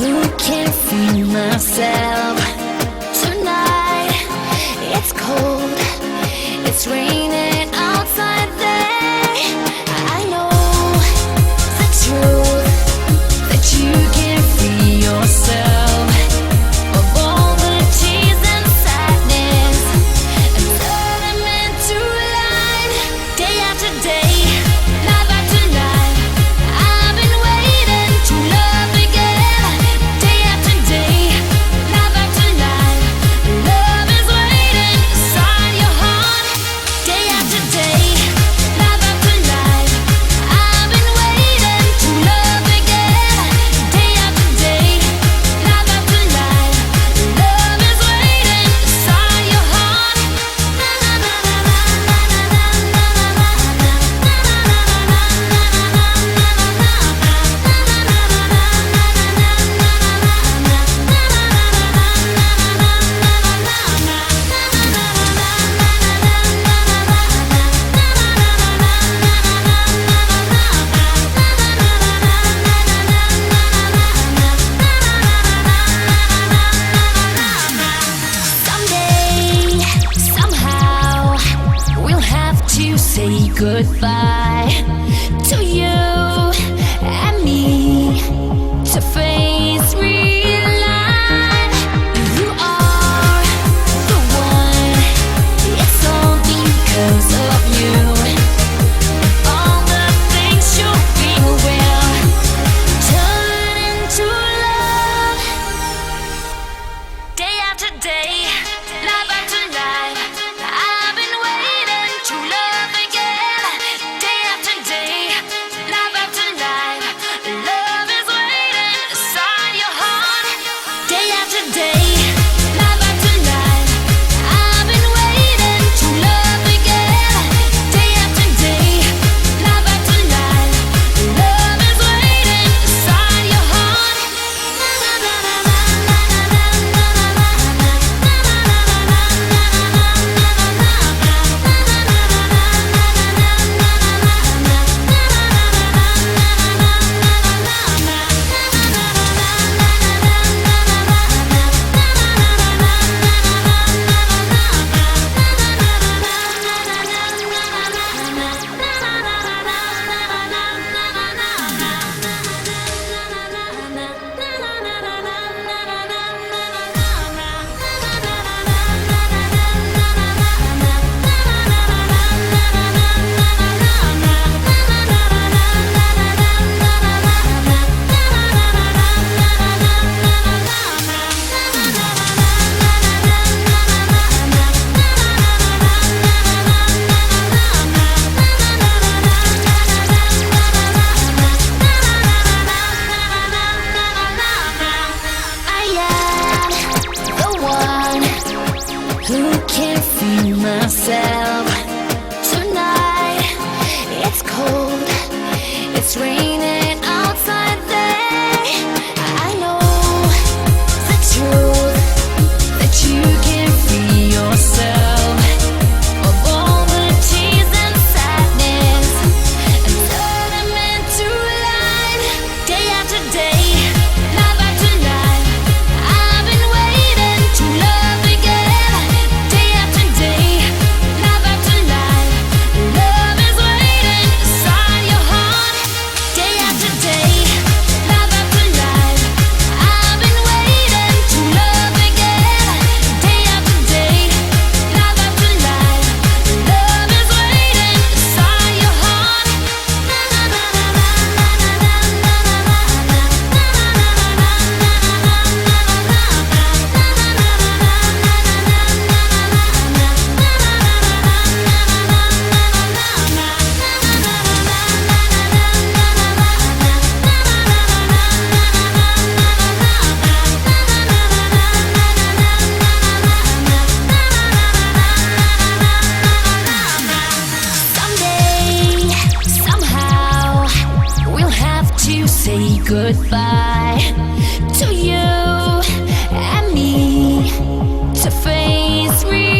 who can't feel myself tonight. It's cold, it's raining outside there. I know the truth that you can't free yourself of all the tears and sadness and turn them into light. Day after day, night after night, I've been waiting to love again. Day after day, night after night, love is waiting inside your heart. Day after day, night after night, I've been waiting to love again. Day after day, night after night, love is waiting inside your heart. Someday, somehow, we'll have to say goodbye to you and me to face real life. You are the one, it's all because of you. All the things you feel will turn into love. Day after day, night after night, I've been waiting to love again. Day after day, night after night, love is waiting inside your heart. Day after day, night after night, I've been waiting to love again. Day after day, night after night, love is waiting inside your heart. Who can't feel myself tonight? It's cold, it's raining outside there. I know the truth that you can't free yourself of all the tears and sadness and turn them into light. Day after day, night after night, I've been waiting to love again. Day after day, night after night, love is waiting inside your heart. Day after day, night after night, I've been waiting to love again. Day after day, night after night, love is waiting inside your heart. Someday, somehow, we'll have to say goodbye to you and me to face real